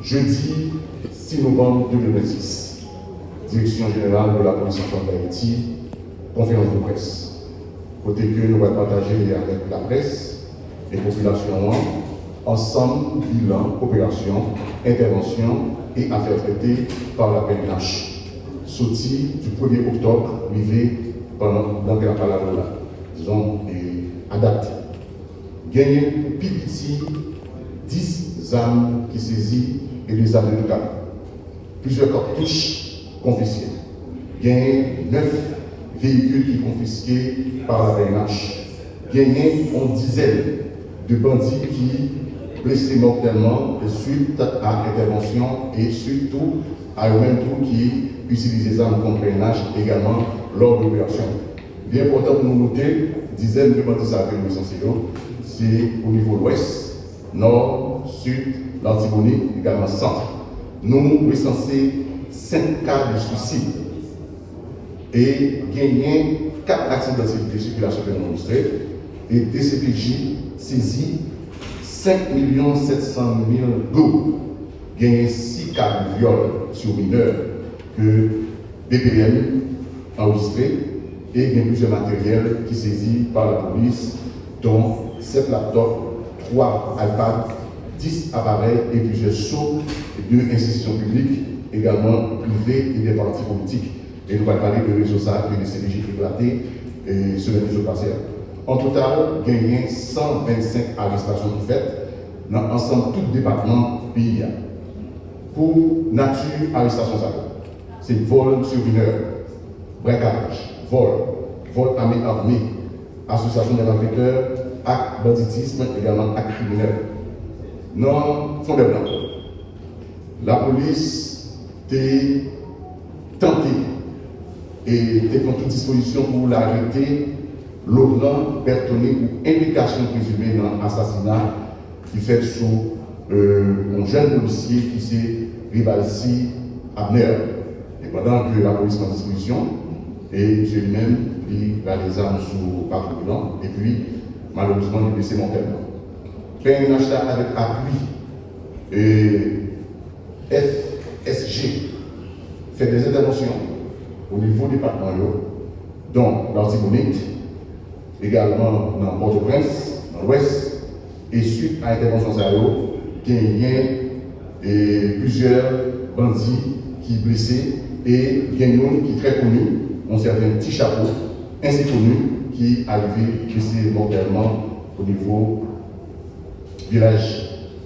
Jeudi 6 novembre 2026, Direction générale de la police nationale d'Haïti, conférence de presse. Côté que nous allons partager avec la presse et la population ensemble, bilan, opération, intervention et affaires traitées par la PNH. Sorti du 1er octobre, arrivé pendant la parole là, disons, adapté. Gagné PPT 10 armes qui saisies et des armes de calibre. Plusieurs cartouches confisquées. Gagné 9 véhicules qui confisqués par la PNH. Gagné une dizaine de bandits qui blessés mortellement suite à l'intervention et surtout à eux-mêmes qui utilisent les armes contre PNH également lors de l'opération. Bien important pour nous noter, dizaines de bandits à c'est au niveau ouest, nord, sud, l'Artibonite, également centre. Nous recensons 5 cas de suicide et gagné 4 accidents de circulation que nous montrons et DCPJ saisit 5 700 000 euros. Gagné 6 cas de viol sur mineurs que BPM a enregistré et il y a plusieurs matériels qui saisis par la police, dont 7 laptops, 3 iPads, 10 appareils et plusieurs sceaux de institutions publiques, également privées et des partis politiques. Et nous allons parler de réseaux ça que les CDJ éclatés sur les réseaux passés. En total, il y a 125 arrestations faites dans l'ensemble tout département du pays. Pour nature, arrestation, c'est vol sur mineur, braquage, vol armé, association des malfaiteurs, acte banditisme, également acte criminel. Non, fond de blanc. La police a tenté et prend toute disposition pour l'arrêter Laurent Bertonnet pour implication présumée dans l'assassinat qui fait sous un jeune policier qui s'est Rivalsi Abner. Et pendant que la police prend disposition, et monsieur lui-même, il a les armes sous patrouillant, et puis malheureusement il est blessé mortellement. PNH avec appui FSG fait des interventions au niveau départemental, dont l'Artibonite, également dans Port-au-Prince, dans l'Ouest, et suite à l'intervention il y a plusieurs bandits qui sont blessés et il y a un qui est très connu, un certain petit chapeau, ainsi connu, qui est arrivé blessé mortellement au niveau village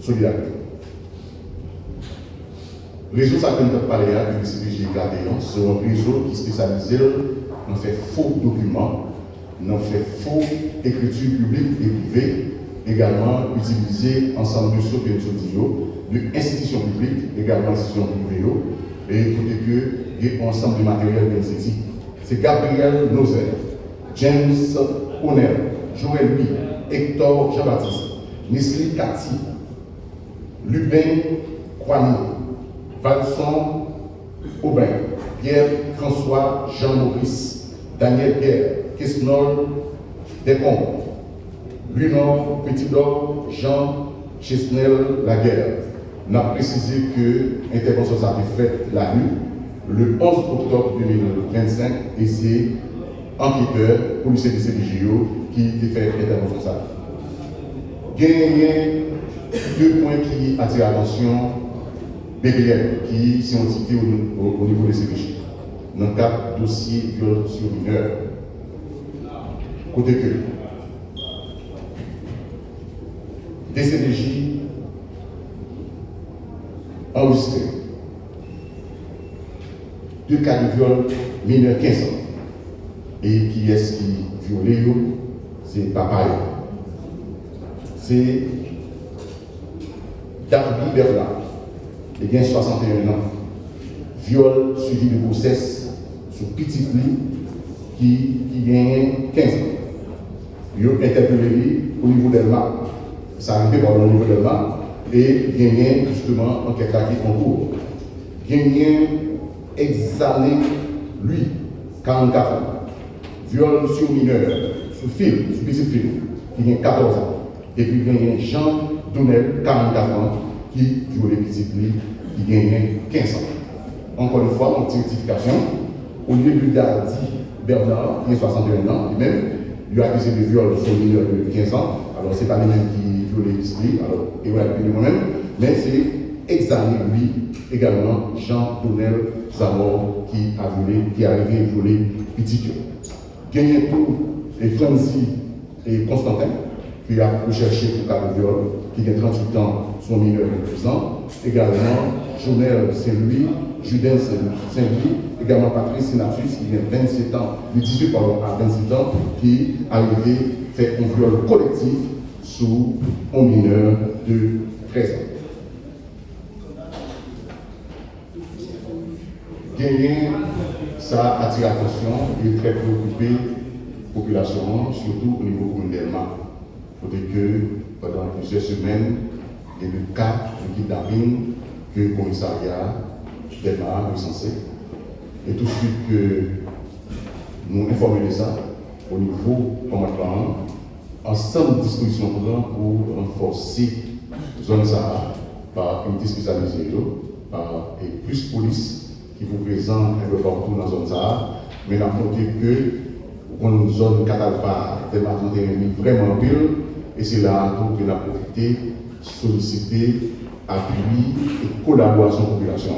Solidarité. Le réseau Saint-Denis Paléa du CPJ Gardéon, c'est un réseau qui est spécialisé dans fait faux documents, dans fait faux écriture publique et privée, également utilisé ensemble de ceux que nous de institutions publiques, également institutions privées, et écoutez que il y a un ensemble de matériel bien. C'est Gabriel Nozer, James Honel, Joël Louis, Hector Jean-Baptiste, Nestlé Cathy, Lubin Kwani, Valson Aubin, Pierre-François Jean-Maurice, Daniel Pierre, Kesnol Descombes, Lunor Petitdor, Jean Chesnel Laguerre. On a précisé que l'intervention a été faite la nuit, le 11 octobre 2025, et c'est enquêteur, policier de CDJO, qui a fait l'intervention. Il y a 2 points qui attirent l'attention BBL, qui sont cités au niveau des CDJ. Dans le cadre dossier viol sur mineur. Côté que des CDJ enregistrés 2 cas de viol mineur 15 ans. Et qui est-ce qui violé? C'est papa. C'est Darby Bernard, il a 61 ans. Viol suivi de grossesse sur petit lit qui gagne 15 ans. Il a interpellé au niveau d'Elma. Ça arrive au niveau d'Elma et gagné justement enquête qui en cours. Gagné examiné lui, 44 ans. Viol sur mineur, sur film, sur petit film, qui a 14 ans. Et puis gagné Jean Donnel, 44 ans, qui joue les petits qui gagnent 15 ans. Encore une fois, en petite rectification, au lieu de Dardy Bernard, qui a 61 ans, lui-même, lui a accusé de viol sur mineur de 15 ans. Alors, ce n'est pas lui-même qui joue les petits alors, et voilà, moi-même, mais c'est examiné lui également Jean-Donnel Zamor qui a violé, qui est arrivé à violer petit. Gagné tout et Franzi et Constantin, qui a recherché pour cas de viol, qui a 38 ans, son mineur de 12 ans. Également, Jonel Saint-Louis, Juden Saint-Louis, également Patrice Sinatus, qui a 27 ans, le 18 pardon, à 27 ans, qui a arrivé fait un viol collectif sous un mineur de 13 ans. Gagné, ça attire l'attention et est très préoccupé la population, surtout au niveau communautaire. Il faudrait que pendant plusieurs semaines, il y ait le cas de kidnapping que le commissariat démarre recensé. Et tout de suite que nous informons de ça au niveau commandement, ensemble de dispositions pour renforcer la zone Sahara par une spécialisée, par plus de police qui vous présente un peu partout dans la zone Sahara, mais nous avons noté que une zone Catalpa, tellement vraiment pire, et c'est là que nous avons profité, solliciter, appui et collaboration de la population.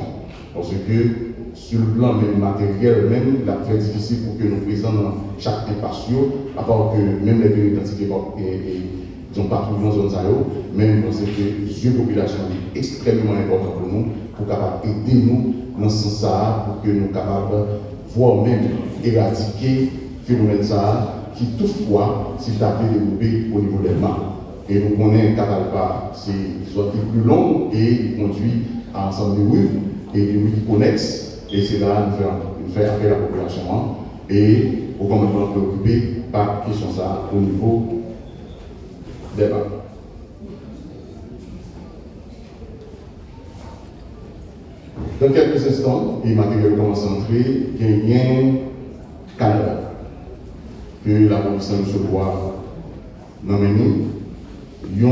Parce que sur le plan même matériel, même, il est très difficile pour que nous présents dans chaque impasse, à part que même les pays identifiés ils n'ont pas trouvé dans la zone Sahara, même parce que les population est extrêmement important pour nous, pour capable aider nous dans ce sens pour que nous soyons capables de voir même éradiquer le phénomène Sahara qui toutefois s'est développé au niveau des mains. Et nous connaissons Catalpa, c'est plus long et il conduit à ensemble de rues et des rues qui connexes. Et c'est là nous faisons appel à la population et au commandement préoccupé par la question ça au niveau des mains. Dans quelques instants, et matériel commence à entrer, il y a un Canada que la police se doit nommer. Il y a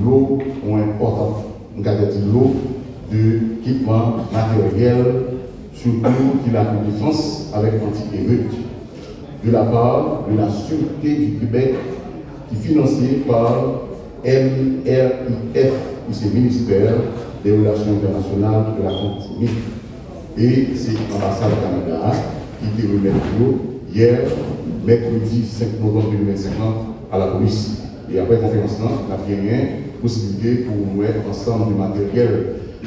l'eau importante, on a dit l'eau d'équipement matériel, surtout qui a une défense avec anti-émeute, de la part de la Sûreté du Québec, qui est financée par MRIF, qui c'est ministère des Relations internationales de la Continue. Et c'est l'ambassade du Canada qui était remis hier, mercredi 5 novembre 2025, à la police. Et après la conférence, on a bien une possibilité pour nous mettre ensemble du matériel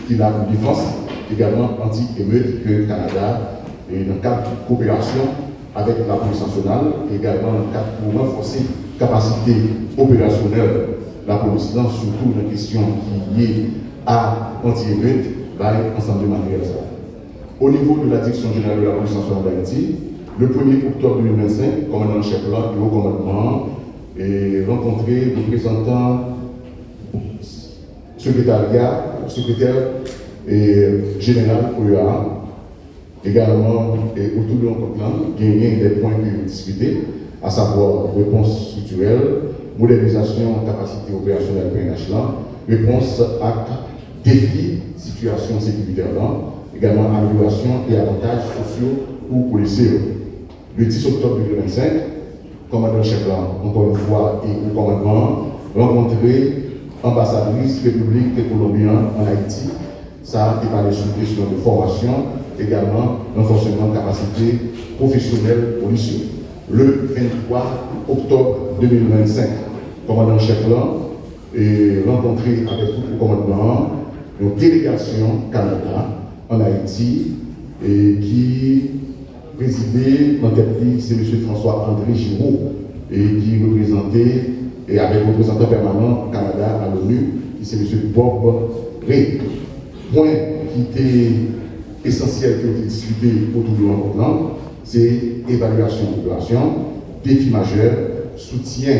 qui a une défense, également anti-émeute que le Canada, et dans le cadre de coopération avec la police nationale, également dans le cadre pour renforcer la capacité opérationnelle de la police, surtout dans la question qui est liée à anti-émeute, ensemble de matériel. Au niveau de la direction générale de la police nationale d'Haïti, le 1er octobre 2025, le commandant-chef là, du haut commandement, et rencontré le représentant secrétaire général OEA, également autour de l'encontre, gagner des points que discuter, à savoir réponse structurelle, modernisation capacité opérationnelle PNH là, réponse à défis, situation sécuritaire là, également amélioration et avantages sociaux pour policiers. Le 10 octobre 2025, commandant-chef là, encore une fois, et le commandement, rencontré ambassadrice République colombienne en Haïti. Ça a parlé sur une question de formation, également renforcement de capacité professionnelle policière. Le 23 octobre 2025, commandant-chef là, est rencontré avec tout le commandement une délégation Canada en Haïti et qui présidé dans tête c'est M. François-André Giraud et qui représentait et avec le représentant permanent Canada à l'ONU, qui c'est M. Bob Ray. Point qui était essentiel qui a été discuté autour de l'encontre, c'est évaluation de population, défi majeur, soutien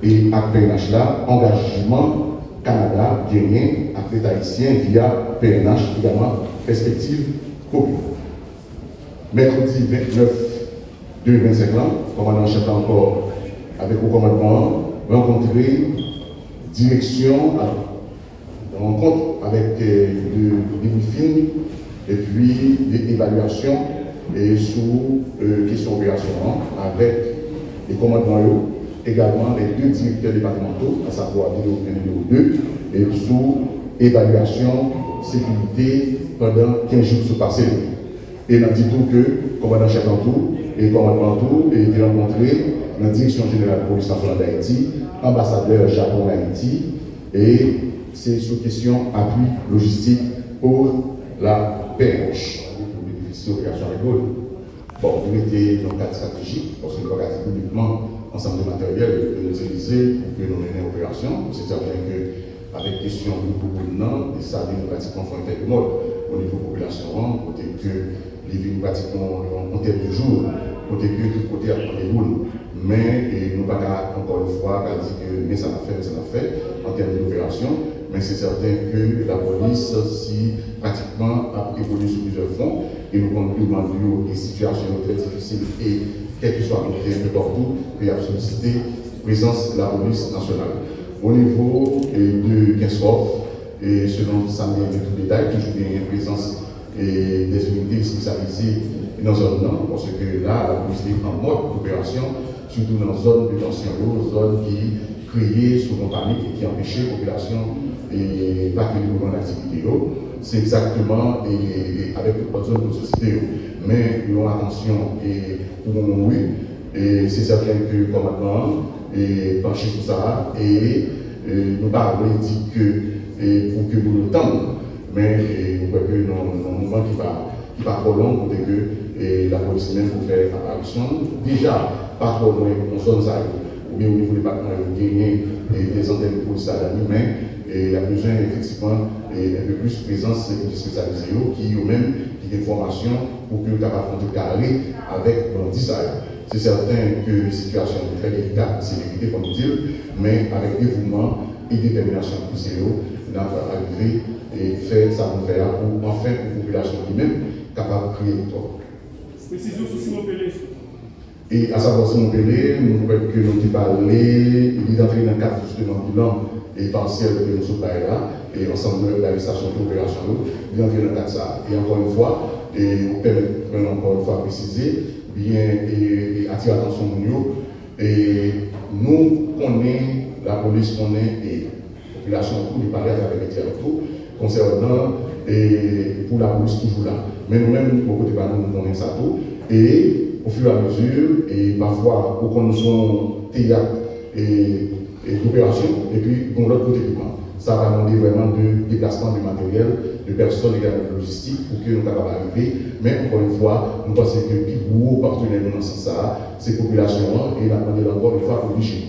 et à PNH là, engagement Canada, Guinéen, athlète haïtien via PNH, également perspective commune. Mercredi 29 2025, commandant-chef encore avec le commandement, rencontré direction rencontre avec des briefings et puis des évaluations et sous question opérationnelle avec les commandements, également les deux directeurs départementaux, à savoir numéro 1 et numéro 2, et sous évaluation sécurité pendant 15 jours sous passé. Et nous dit tout que le commandant Chakantou et le commandant Tout été rencontrés dans la direction générale de la police nationale d'Haïti, ambassadeur Japon d'Haïti, et c'est sous question appui logistique pour la PNH. Opération avec l'autre. Bon, vous mettez dans le cadre stratégique, parce que nous avons publiquement ensemble de matériel de nous utiliser pour que nous menions l'opération. C'est certain qu'avec question de beaucoup et ça, nous pratiquement fait un fait de mode au niveau de la population, côté que les villes pratiquement en termes de jour, côté que tout côté a des boules. Mais nous ne pouvons pas encore une fois dire que mais ça l'a fait en termes d'opération. Mais c'est certain que la police, si pratiquement a évolué sur plusieurs fronts, et nous demandons des situations très difficiles et quel que soit le terrain partout, il y a sollicité la présence de la police nationale. Au niveau de Kinskov, et selon ça met tout détail, toujours une présence des unités spécialisées dans la zone nord, parce que là, la police est en mode d'opération, surtout dans la zone de tension, zone qui créée sous une panique et qui empêchait la population et pas que les mouvements d'activité. C'est exactement avec toute autre zone de société. Mais nous avons attention et pour nous, et c'est certain que le commandement est penché sur ça et nous parlons dit que pour que nous le tendions, mais nous voyons que dans un mouvement qui va trop long pour que la police même pour faire apparition. Déjà, pas trop loin, on sonne ça, ou bien au niveau du département, il y a gagné des antennes de police à la nuit, mais il y a besoin effectivement un peu plus de présence de spécialisés qui ont même des informations pour que nous puissions affronter carré avec l'antissaire. C'est certain que la situation est très délicate, c'est sécurité, comme nous dire, mais avec dévouement et détermination de CEO, nous avons arrivé et faire ça pour faire pour enfin une population lui-même capable de créer victoire. Précision sur Simon Pelé. Et à savoir Simon Pelé, nous voyons que nous avons parlé, il est entré dans le cadre justement du bilan et partiel de nous là, et ensemble de l'arrestation de l'opération, il est entré dans le cadre de ça. Et encore une fois, et vous permettez encore une fois préciser, bien et attirer l'attention de nous, et nous connaissons, la police connaît et la population tout, les parler avec les médias tout, concernant et pour la police toujours là. Mais nous-mêmes, beaucoup de parents, nous connaissons ça tout, et au fur et à mesure, et parfois, pour qu'on nous soit théâtre et d'opération, et puis dans l'autre côté du camp. Ça va demander vraiment de déplacement de matériel, de personnes également de logistique pour que nous puissions arriver. Mais encore une fois, nous pensons que le plus gros partenaire dans ce sens, c'est la population et la demande encore une fois obligée.